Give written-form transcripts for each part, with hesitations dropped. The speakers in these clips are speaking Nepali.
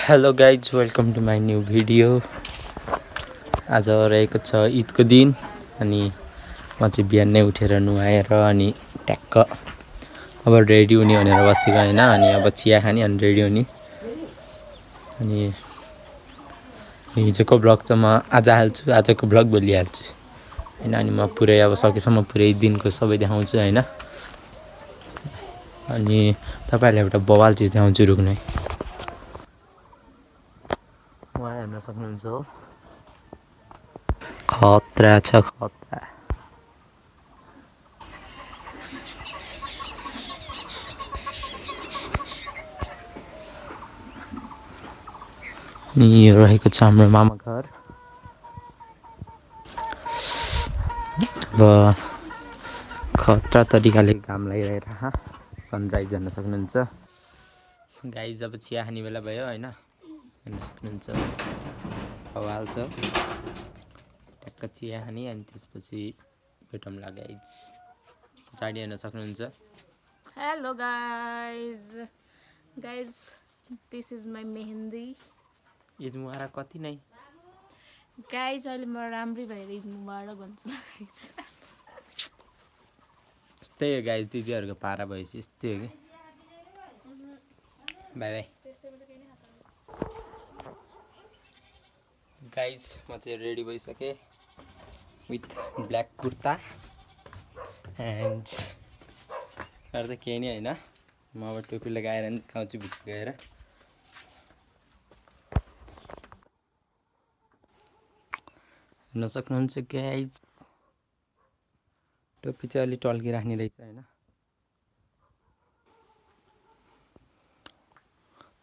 Hello guys welcome to my new video. आज रहेको छ ईदको दिन अनि म चाहिँ बिहानै उठेर नुहाएर अनि ट्याक्क अब रेडी हुने भनेर बसेको होइन। अनि अब चिया खाने अनि रेडी हुने। अनि हिजोको ब्लग त म आज हाल्छु, आजको ब्लग भोलि हाल्छु होइन। अनि म पुरै अब सकेसम्म पुरै दिनको सबै देखाउँछु होइन। अनि तपाईँहरूले एउटा बवाल चिज देखाउँछु रुक्नु। उहाँ हेर्न सक्नुहुन्छ हो, खतरा छ खतरा। अनि यो रहेको छ हाम्रो मामा घर। अब खतरा तरिकाले घाम लागिरहेर सनराइज हेर्न सक्नुहुन्छ। गाइज अब चिया खाने बेला भयो होइन, हेर्न सक्नुहुन्छ बवाल छ। ट्याक्क चिया खाने अनि त्यसपछि भेटौँला गाइज। पछाडि हेर्न सक्नुहुन्छ। Hello guys this is my mehndi. Eid मुबारक कति नै गाइज अहिले म राम्रै भएर ईद मुबारक भन्छु गाइज। यस्तै हो गाइज, दिदीहरूको पारा भएपछि यस्तै हो कि। By by guys. म चाहिँ रेडी भइसकेँ विथ ब्ल्याक कुर्ता एन्ड अरू त केही नै होइन। म अब टोपी लगाएर नि देखाउँछु भित्र गएर। हेर्न सक्नुहुन्छ गाइज, टोपी चाहिँ अलि टल्किराख्ने रहेछ होइन।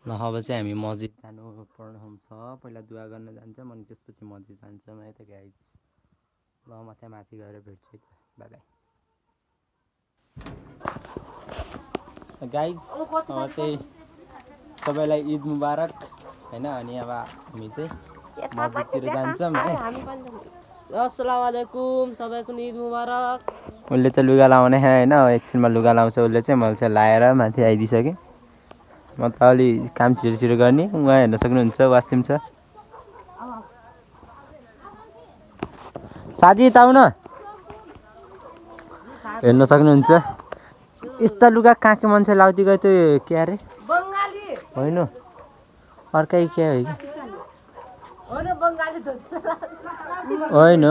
ल अब चाहिँ हामी मस्जिद जानु पर्ने हुन्छ। पहिला दुवा गर्न जान्छौँ अनि त्यसपछि मस्जिद जान्छौँ है त गाइज। ल म त्यहाँ माथि गएर भेट्छु बाई बाई गाइज। अब चाहिँ सबैलाई ईद मुबारक होइन। अनि अब हामी चाहिँ मस्जिदतिर जान्छौँ है। अस्सलामुअलैकुम, सबैको ईद मुबारक। उसले चाहिँ लुगा लाउने होइन, एकछिनमा लुगा लाउँछ उसले चाहिँ। मैले चाहिँ लाएर माथि आइदिइसकेँ। म त अलि काम छिटो गर्ने। उहाँ हेर्न सक्नुहुन्छ वासिम छ। साथी यता आऊ न। हेर्न सक्नुहुन्छ यस्ता लुगा कहाँ के मान्छे लाउँदै गयो त्यो के अरे बङ्गाली होइन अर्कै के हो कि होइन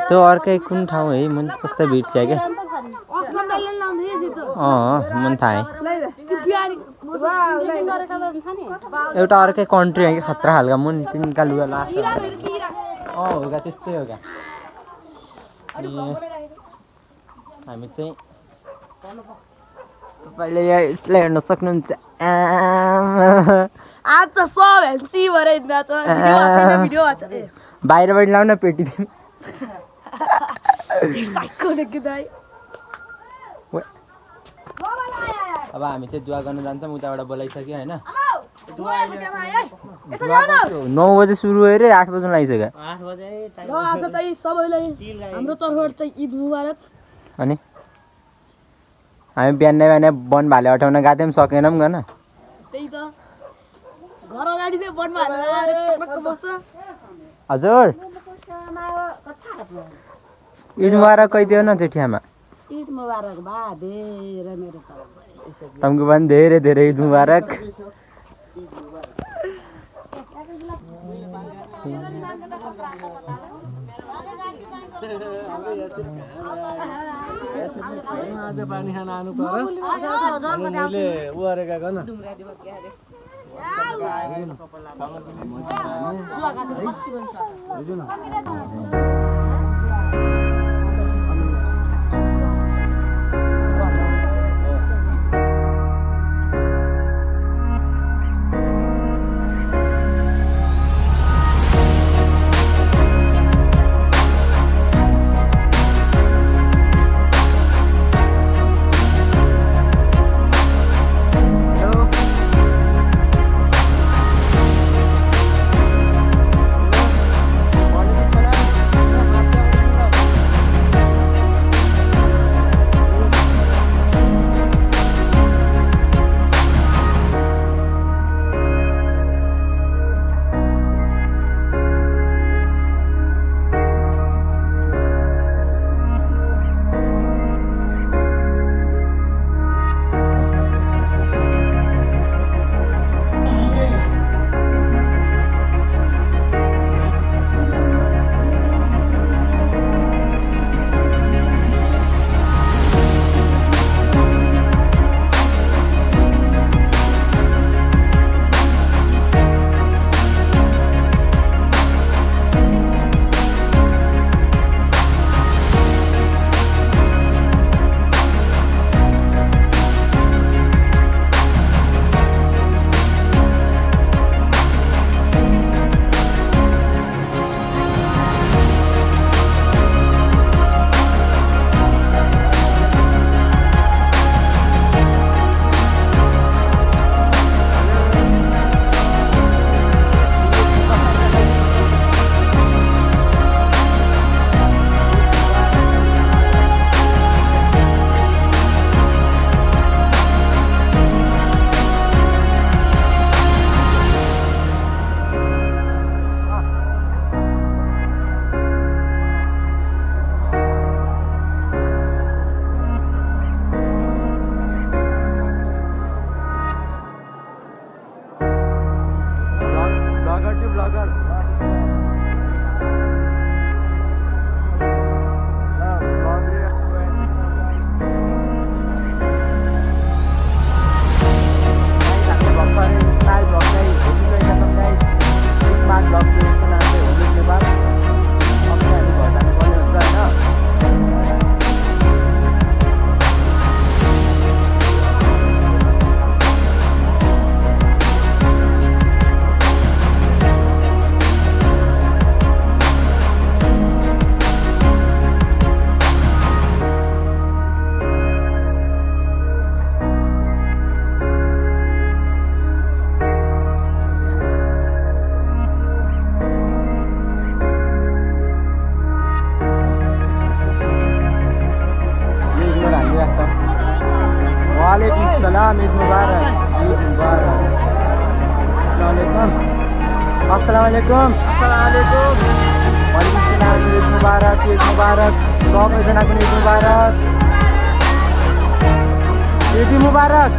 त्यो अर्कै कुन ठाउँ है। मैले कस्तो बिर्सिया क्या। मन थाहा एउटा अर्कै कन्ट्री हो कि खतरा खालको। मुन तिनका लुगा लास्ट होगा त्यस्तै होगा। हामी चाहिँ तपाईँले यहाँ यसलाई हेर्न सक्नुहुन्छ। आज त सब हेल्सी भएर हिँड्छ। भिडियो बाहिरबाट लाउन पेटी दिनु। अब हामी चाहिँ दुवा गर्न जान्छौँ। उताबाट बोलाइसक्यो होइन। 9 बजे सुरु भयो अरे 8 बजी लागिसक्यो। 8 बजे आज चाहिँ सबैलाई हाम्रो तर्फबाट चाहिँ ईद मुबारक। अनि हामी बिहानै वन भाले हटाउन गएको थियौँ, सकेनौँ गर्न। त्यही त घर अगाडि नै वन भाले आएर टक्क बस्छ। हजुर ईद मुबारक कहिदियो न चिठियामा। ईद मुबारक बा धेरै मेरो तर्फबाट। तुमको पनि धेरै धेरै ईद मुबारक। आज पानी खान आनु पर्यो। मैले उरेका गन अस्सलामुअलैकुम ईद मुबारक सबैजनाको ईद मुबारक ईद मुबारक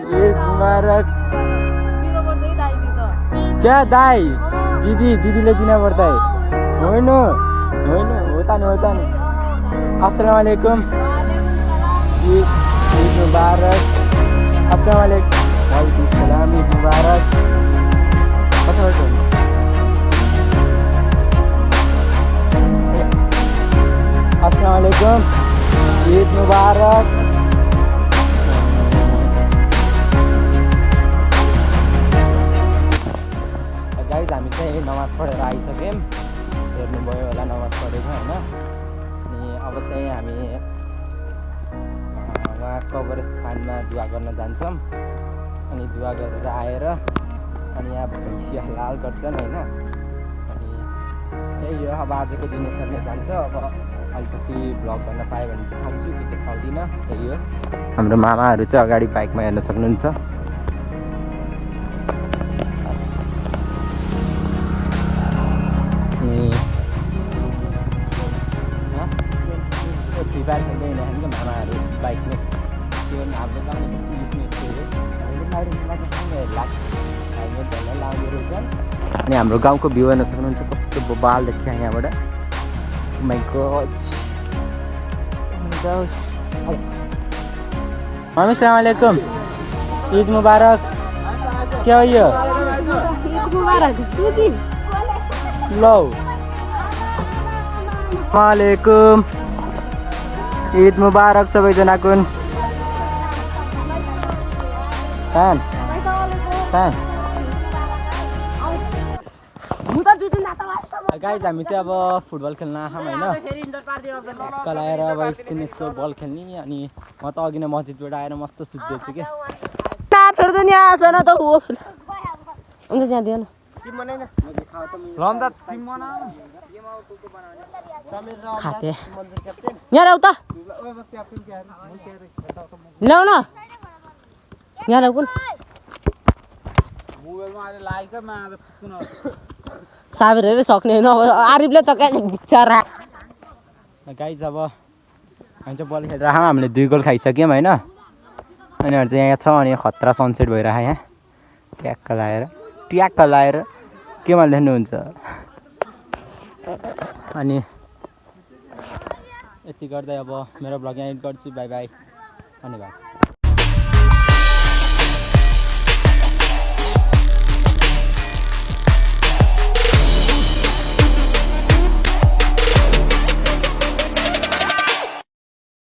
ईद मुबारक क्या दाई दिदीले दिन पर्दा होइन होता नि अस्सलामुअलैकुम ईद मुबारक अस्सलामुअलैकुम वालेकुम सलाम ईद मुबारक अस्सलामुअलैकुम ईद मुबारक गाइज हामी चाहिँ नमाज पढेर आइसक्यौँ हेर्नुभयो होला नमाज पढेको होइन अनि अब चाहिँ हामी उहाँ कब्रस्थानमा दुवा गर्न जान्छौँ अनि दुवा गरेर आएर अनि यहाँ भैँसी हलाल गर्छन् होइन अनि त्यही हो अब आजको दिन यसरी नै जान्छ अब अलिपछि भ्लग गर्न पाएँ भने देखाउँछु कि देखाउँदिनँ त्यही हो हाम्रो मामाहरू चाहिँ अगाडि बाइकमा हेर्न सक्नुहुन्छ फ्री फायर खेल्दै हिँड्दाखेरि मामाहरू बाइकमा त्यो हाम्रो गाउँको पुलिसमा लाउने रहेछन् अनि हाम्रो गाउँको भ्यू हेर्न सक्नुहुन्छ कस्तो बोबाल देखियो यहाँबाट माइको अस्सलामुअलैकुम ईद मुबारक क्या हो यो लो वालेकुम ईद मुबारक सबैजनाको गाइज हामी चाहिँ अब फुटबल खेल्न आँखौँ होइन कलाएर अब एकछिन यस्तो बल खेल्ने अनि म त अघि नै मस्जिदबाट आएर मस्त सुत्दैछु क्या खाते यहाँ ल्याउ त ल्याउ न यहाँ ल्याउ कुन साबिरहरूले सक्ने होइन अब आरिफले चक्का बिचरा गाइज अब हामी चाहिँ बल खेलेर हामीले 2 गोल खाइसक्यौँ होइन उनीहरू चाहिँ यहाँ छ अनि खतरा सनसेट भइरहेको यहाँ ट्याक्क लाएर केमा लेख्नुहुन्छ अनि यति गर्दै अब मेरो भ्लग यहाँ एड गर्छु बाई बाई धन्यवाद।